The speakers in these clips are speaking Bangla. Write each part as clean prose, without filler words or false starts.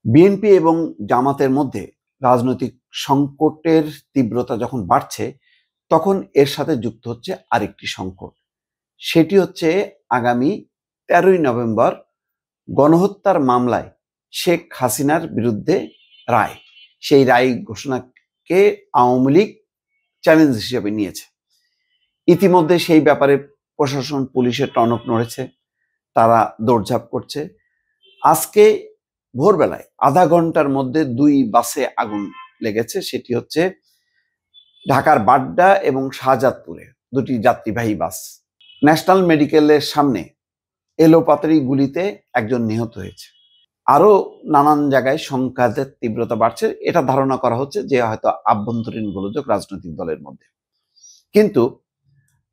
বিএনপি এবং জামাতের মধ্যে রাজনৈতিক সংকটের তীব্রতা যখন বাড়ছে, তখন এর সাথে যুক্ত হচ্ছে আরেকটি সংকট। সেটি হচ্ছে আগামী ১৩ই নভেম্বর গণহত্যার মামলায় শেখ হাসিনার বিরুদ্ধে রায়। সেই রায় ঘোষণাকে আওয়ামী লীগ চ্যালেঞ্জ হিসেবে নিয়েছে। ইতিমধ্যে সেই ব্যাপারে প্রশাসন, পুলিশের টনক নড়েছে, তারা দৌড়ঝাঁপ করছে। আজকে ভোরবেলায় আধা ঘন্টার মধ্যে ২ বাসে আগুন লেগেছে। সেটি হচ্ছে ঢাকার বাড্ডা এবং শাহজাদপুরে ২টি যাত্রীবাহী বাস। ন্যাশনাল মেডিকেলের সামনে এলোপাতাড়ি গুলিতে একজন নিহত হয়েছে। আরো নানান জায়গায় সংঘাতের তীব্রতা বাড়ছে। এটা ধারণা করা হচ্ছে যে হয়তো আভ্যন্তরীণ গোলযোগ রাজনৈতিক দলের মধ্যে। কিন্তু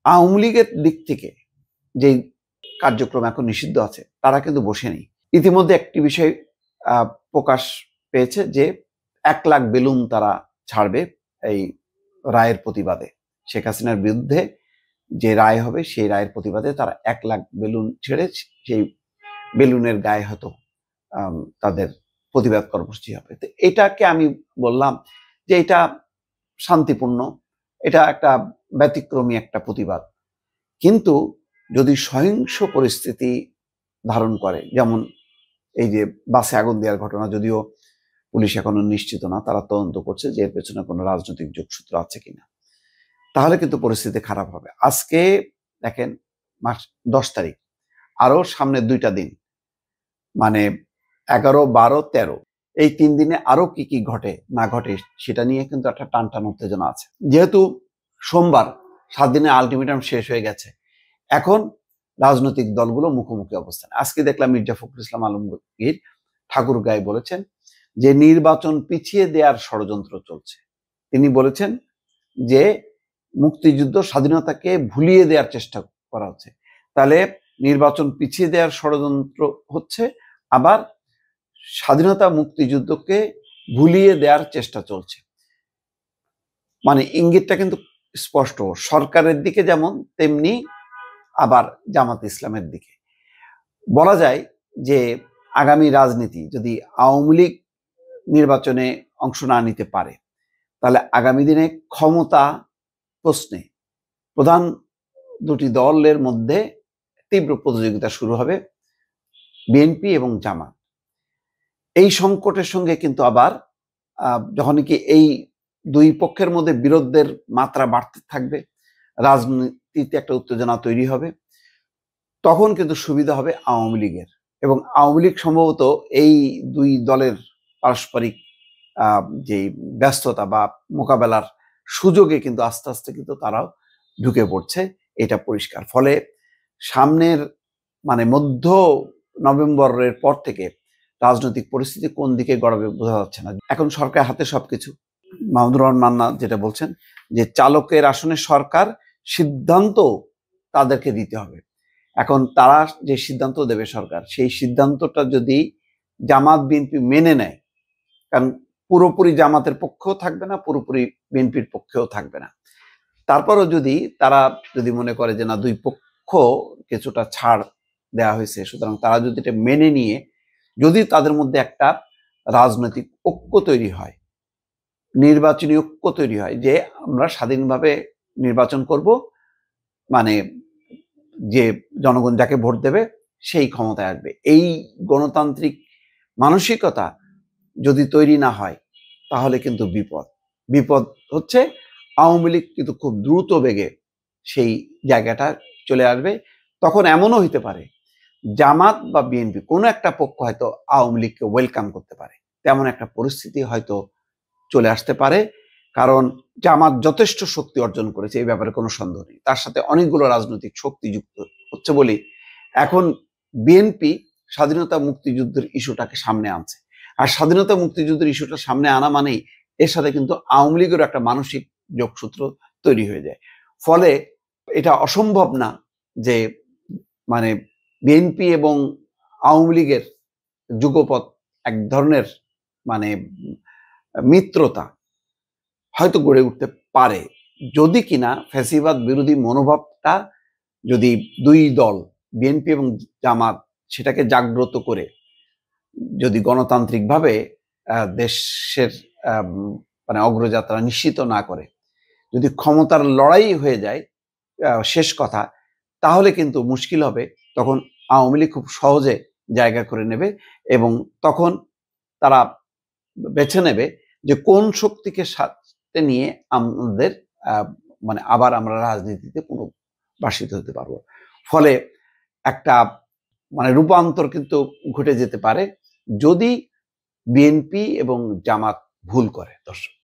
আওয়ামী লীগের দিক থেকে যে কার্যক্রম এখন নিষিদ্ধ আছে, তারা কিন্তু বসে নেই। ইতিমধ্যে একটি বিষয় প্রকাশ পেয়েছে যে ১ লাখ বেলুন তারা ছাড়বে এই রায়ের প্রতিবাদে। শেখ হাসিনার বিরুদ্ধে যে রায় হবে সেই রায়ের প্রতিবাদে তারা ১ লাখ বেলুন ছেড়ে সেই বেলুনের গায়ে হয়তো তাদের প্রতিবাদ কর্মসূচি হবে। তো এটাকে আমি বললাম যে এটা শান্তিপূর্ণ, এটা একটা ব্যতিক্রমী একটা প্রতিবাদ। কিন্তু যদি সহিংস পরিস্থিতি ধারণ করে, যেমন এই যে বাসে আগুন দেওয়ার ঘটনা, যদিও পুলিশ এখনো নিশ্চিত না, তারা তদন্ত করছে যে এর পেছনে কোনো রাজনৈতিক যোগসূত্র আছে কিনা, তাহলে কিন্তু পরিস্থিতি খারাপ হবে। আজকে দেখেন ১০ তারিখ, আরো সামনে ২টা দিন, মানে ১১, ১২, ১৩, এই ৩ দিনে আরো কি কি ঘটে না ঘটে সেটা নিয়ে কিন্তু একটা টানটান উত্তেজনা আছে। যেহেতু সোমবার ৭ দিনের আলটিমেটাম শেষ হয়ে গেছে, এখন রাজনৈতিক দলগুলো মুখোমুখি অবস্থান। আজকে দেখলাম মির্জা ফখরুল ইসলাম আলমগীর ঠাকুরগাঁয়ে বলেছেন যে নির্বাচন পিছিয়ে দেওয়ার ষড়যন্ত্র চলছে। তিনি বলেছেন যে মুক্তিযুদ্ধ, স্বাধীনতাকে ভুলিয়ে দেওয়ার চেষ্টা করা হচ্ছে। তাহলে নির্বাচন পিছিয়ে দেওয়ার ষড়যন্ত্র হচ্ছে, আবার স্বাধীনতা মুক্তিযুদ্ধকে ভুলিয়ে দেওয়ার চেষ্টা চলছে। মানে ইঙ্গিতটা কিন্তু স্পষ্ট, সরকারের দিকে যেমন তেমনি আবার জামাত ইসলামের দিকে। বলা যায় যে আগামী রাজনীতি যদি আওয়ামী লীগ নির্বাচনে অংশ না নিতে পারে, তাহলে আগামী দিনে ক্ষমতা প্রশ্নে প্রধান দুটি দলের মধ্যে তীব্র প্রতিযোগিতা শুরু হবে, বিএনপি এবং জামাত। এই সংকটের সঙ্গে কিন্তু আবার যখন কি এই দুই পক্ষের মধ্যে বিরোধের মাত্রা বাড়তে থাকবে, রাজনীতিতে একটা উত্তেজনা তৈরি হবে, তখন কিন্তু সুবিধা হবে আওয়ামী লীগের। এবং আওয়ামী লীগ সম্ভবত এই দুই দলের পারস্পরিক যে ব্যস্ততা বা মোকাবেলার সুযোগে কিন্তু আস্তে আস্তে কিন্তু তারাও ঢুকে পড়ছে, এটা পরিষ্কার। ফলে সামনের মধ্য নভেম্বরের পর থেকে রাজনৈতিক পরিস্থিতি কোন দিকে গড়াবে বোঝা যাচ্ছে না। এখন সরকার হাতে সবকিছু। মাহমুদুর রহমান মান্না যেটা বলছেন যে চালকের আসনে সরকার, সিদ্ধান্ত তাদেরকে দিতে হবে। এখন তারা যে সিদ্ধান্ত দেবে সরকার, সেই সিদ্ধান্তটা যদি জামাত বিএনপি মেনে নেয়, কারণ পুরোপুরি জামাতের পক্ষেও থাকবে না, পুরোপুরি বিএনপির পক্ষেও থাকবে না, তারপরও যদি তারা মনে করে যে না, দুই পক্ষ কিছুটা ছাড় দেওয়া হয়েছে, সুতরাং তারা যদি এটা মেনে নিয়ে যদি তাদের মধ্যে একটা রাজনৈতিক ঐক্য তৈরি হয়, নির্বাচনী ঐক্য তৈরি হয় যে আমরা স্বাধীনভাবে নির্বাচন করব, যে জনগণ যাকে ভোট দেবে সেই ক্ষমতায় আসবে, এই গণতান্ত্রিক মানসিকতা যদি তৈরি না হয়, তাহলে কিন্তু বিপদ হচ্ছে আওয়ামী লীগ কিন্তু খুব দ্রুত বেগে সেই জায়গাটা চলে আসবে। তখন এমনও হইতে পারে জামাত বা বিএনপি কোনো একটা পক্ষ হয়তো আওয়ামী লীগকে ওয়েলকাম করতে পারে, তেমন একটা পরিস্থিতি হয়তো চলে আসতে পারে। কারণ জামাত যথেষ্ট শক্তি অর্জন করেছে, এই ব্যাপারে কোনো সন্দেহ নেই। তার সাথে অনেকগুলো রাজনৈতিক শক্তি যুক্ত হচ্ছে বলেই এখন বিএনপি স্বাধীনতা মুক্তিযুদ্ধের ইস্যুটাকে সামনে আনছে। আর স্বাধীনতা মুক্তিযুদ্ধের ইস্যুটা সামনে আনা মানেই এর সাথে কিন্তু আওয়ামী লীগের একটা মানসিক যোগসূত্র তৈরি হয়ে যায়। ফলে এটা অসম্ভব না যে বিএনপি এবং আওয়ামী লীগের যুগপৎ এক ধরনের মিত্রতা হয়তো গড়ে উঠতে পারে, যদি কিনা ফ্যাসিবাদ বিরোধী মনোভাবটা যদি দুই দল বিএনপি এবং জামাত সেটাকে জাগ্রত করে যদি গণতান্ত্রিকভাবে দেশের মানে অগ্রযাত্রা নিশ্চিত না করে, যদি ক্ষমতার লড়াই হয়ে যায় শেষ কথা, তাহলে কিন্তু মুশকিল হবে। তখন আওয়ামী লীগ খুব সহজে জায়গা করে নেবে এবং তখন তারা বেছে নেবে যে কোন শক্তিকে সাথে নিয়ে আমাদের মানে আবার আমরা রাজনীতিতে পুনর্বাসিত হতে পারবো। ফলে একটা মানে রূপান্তর কিন্তু ঘটে যেতে পারে যদি বিএনপি এবং জামাত ভুল করে। দর্শক।